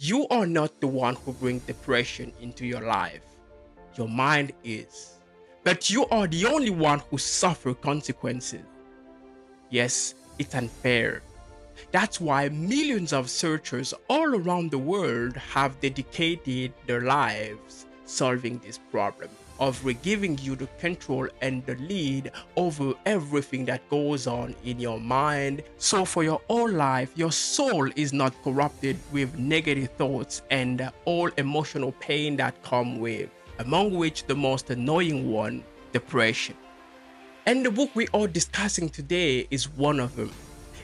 You are not the one who brings depression into your life. Your mind is. But you are the only one who suffer consequences. Yes, it's unfair. That's why millions of searchers all around the world have dedicated their lives solving this problem of giving you the control and the lead over everything that goes on in your mind. So for your whole life, your soul is not corrupted with negative thoughts and all emotional pain that come with, among which the most annoying one, depression. And the book we are discussing today is one of them.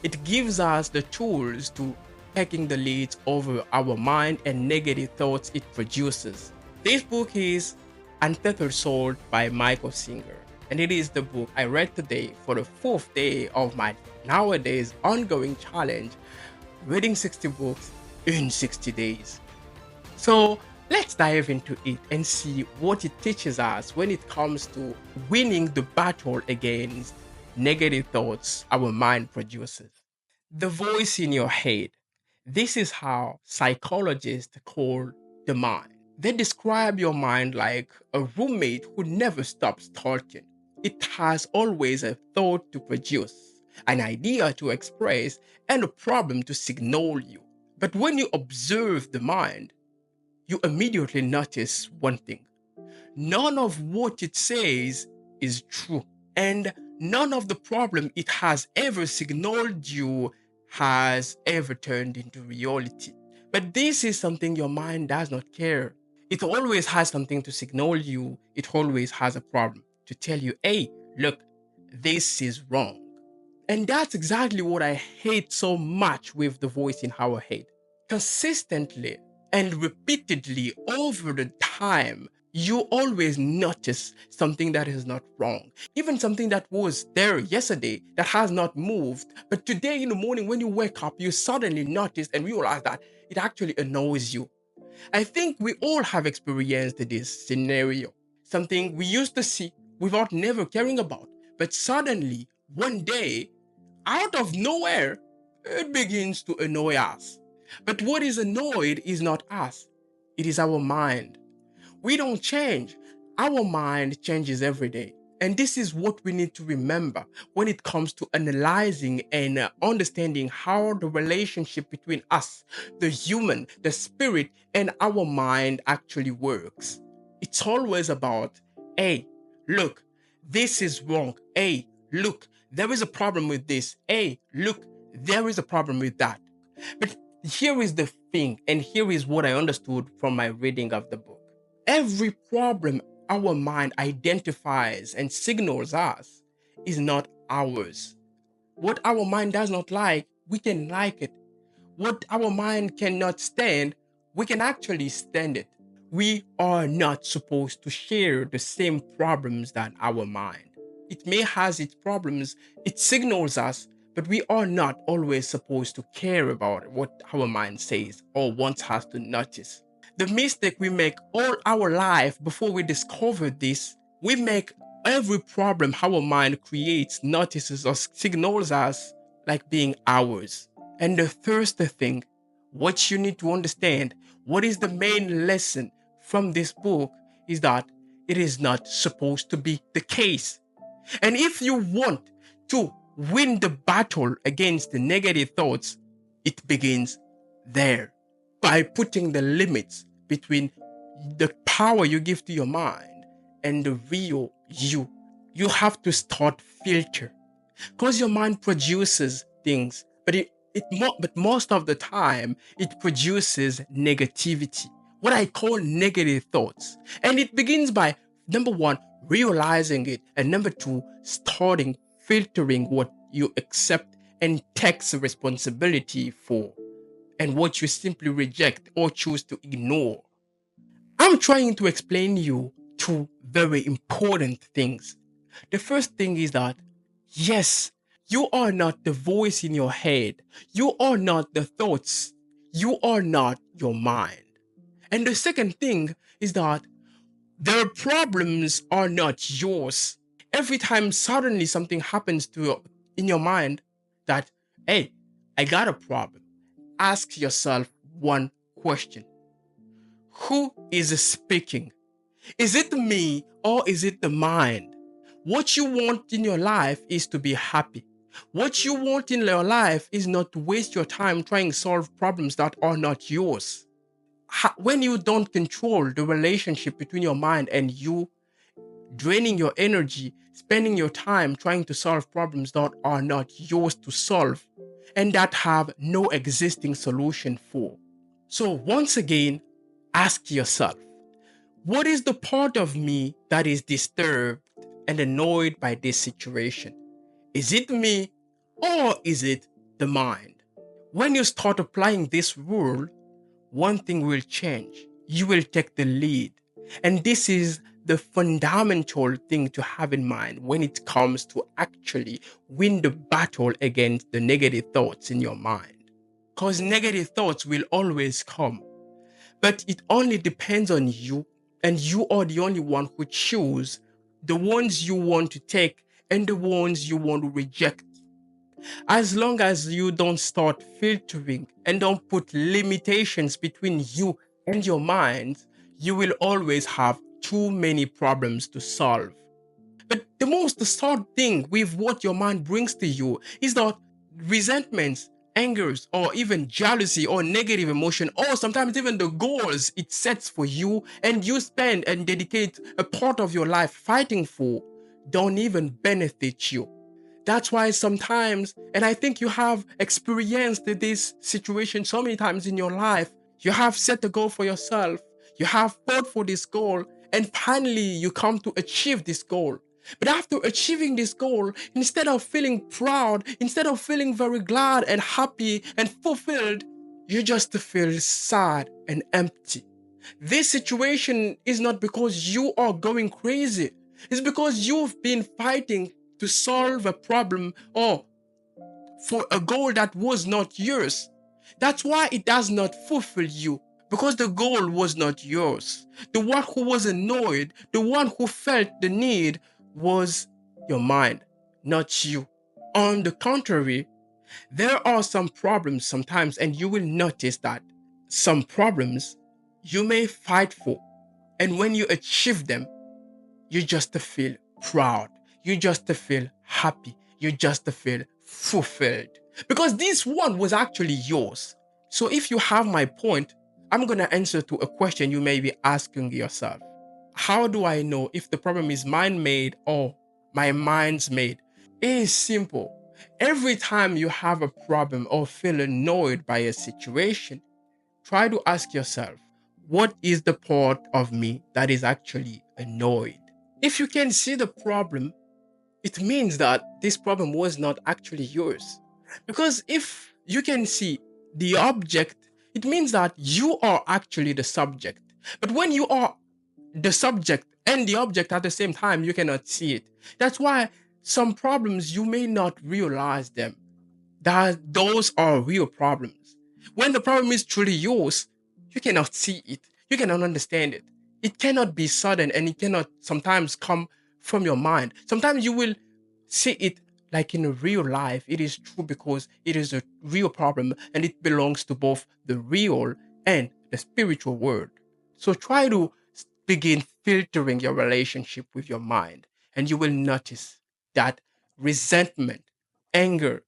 It gives us the tools to taking the lead over our mind and negative thoughts it produces. This book is Untethered Soul by Michael Singer, and it is the book I read today for the fourth day of my nowadays ongoing challenge, reading 60 books in 60 days. So let's dive into it and see what it teaches us when it comes to winning the battle against negative thoughts our mind produces. The voice in your head. This is how psychologists call the mind. They describe your mind like a roommate who never stops talking. It has always a thought to produce, an idea to express, and a problem to signal you. But when you observe the mind, you immediately notice one thing: none of what it says is true, and none of the problem it has ever signaled you has ever turned into reality. But this is something your mind does not care. It always has something to signal you, it always has a problem to tell you, hey, look, this is wrong. And that's exactly what I hate so much with the voice in our head. Consistently and repeatedly over the time, you always notice something that is not wrong. Even something that was there yesterday that has not moved. But today in the morning, when you wake up, you suddenly notice and realize that it actually annoys you. I think we all have experienced this scenario. Something we used to see without never caring about. But suddenly, one day, out of nowhere, it begins to annoy us. But what is annoyed is not us, it is our mind. We don't change. Our mind changes every day. And this is what we need to remember when it comes to analyzing and understanding how the relationship between us, the human, the spirit, and our mind actually works. It's always about, hey, look, this is wrong. Hey, look, there is a problem with this. Hey, look, there is a problem with that. But here is the thing, and here is what I understood from my reading of the book. Every problem our mind identifies and signals us is not ours. What our mind does not like, we can like it. What our mind cannot stand, we can actually stand it. We are not supposed to share the same problems that our mind. It may has its problems, it signals us, but we are not always supposed to care about what our mind says or wants us to notice. The mistake we make all our life before we discover this, we make every problem our mind creates, notices, or signals us like being ours. And the first thing, what you need to understand, what is the main lesson from this book is that it is not supposed to be the case. And if you want to win the battle against the negative thoughts, it begins there by putting the limits between the power you give to your mind and the real you. You have to start filter because your mind produces things, but but most of the time it produces negativity, what I call negative thoughts. And it begins by number one, realizing it, and number two, starting filtering what you accept and takes responsibility for, and what you simply reject or choose to ignore. I'm trying to explain you two very important things. The first thing is that, yes, you are not the voice in your head. You are not the thoughts. You are not your mind. And the second thing is that their problems are not yours. Every time suddenly something happens to you in your mind that, hey, I got a problem, ask yourself one question: who is speaking? Is it me or is it the mind? What you want in your life is to be happy. What you want in your life is not to waste your time trying to solve problems that are not yours. When you don't control the relationship between your mind and you, draining your energy, spending your time trying to solve problems that are not yours to solve and that have no existing solution for. So, once again, ask yourself, what is the part of me that is disturbed and annoyed by this situation? Is it me or is it the mind? When you start applying this rule, one thing will change. You will take the lead. And this is the fundamental thing to have in mind when it comes to actually win the battle against the negative thoughts in your mind. Because negative thoughts will always come, but it only depends on you, and you are the only one who choose the ones you want to take and the ones you want to reject. As long as you don't start filtering and don't put limitations between you and your mind, you will always have too many problems to solve. But the most sad thing with what your mind brings to you is that resentments, angers, or even jealousy or negative emotion, or sometimes even the goals it sets for you and you spend and dedicate a part of your life fighting for, don't even benefit you. That's why sometimes, and I think you have experienced this situation so many times in your life, you have set a goal for yourself, you have fought for this goal, and finally you come to achieve this goal. But after achieving this goal, instead of feeling proud, instead of feeling very glad and happy and fulfilled, you just feel sad and empty. This situation is not because you are going crazy. It's because you've been fighting to solve a problem or for a goal that was not yours. That's why it does not fulfill you, because the goal was not yours. The one who was annoyed, the one who felt the need was your mind, not you. On the contrary, there are some problems sometimes, and you will notice that some problems you may fight for, and when you achieve them, you just feel proud. You just feel happy. You just feel fulfilled. Because this one was actually yours. So if you have my point, I'm going to answer to a question you may be asking yourself. How do I know if the problem is mind-made or my mind's made? It is simple. Every time you have a problem or feel annoyed by a situation, try to ask yourself, what is the part of me that is actually annoyed? If you can see the problem, it means that this problem was not actually yours. Because if you can see the object, it means that you are actually the subject. But when you are the subject and the object at the same time, you cannot see it. That's why some problems you may not realize them. That those are real problems. When the problem is truly yours, you cannot see it. You cannot understand it. It cannot be sudden and it cannot sometimes come from your mind. Sometimes you will see it like in real life. It is true because it is a real problem and it belongs to both the real and the spiritual world. So try to begin filtering your relationship with your mind, and you will notice that resentment, anger,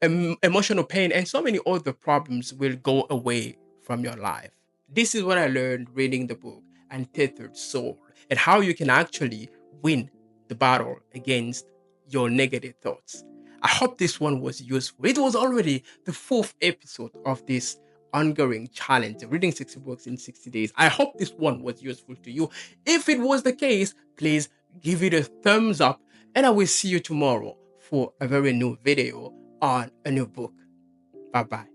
emotional pain, and so many other problems will go away from your life. This is what I learned reading the book Untethered Soul, and how you can actually win the battle against your negative thoughts. I hope this one was useful. It was already the fourth episode of this ongoing challenge, reading 60 books in 60 days. I hope this one was useful to you. If it was the case, please give it a thumbs up, and I will see you tomorrow for a very new video on a new book. Bye bye.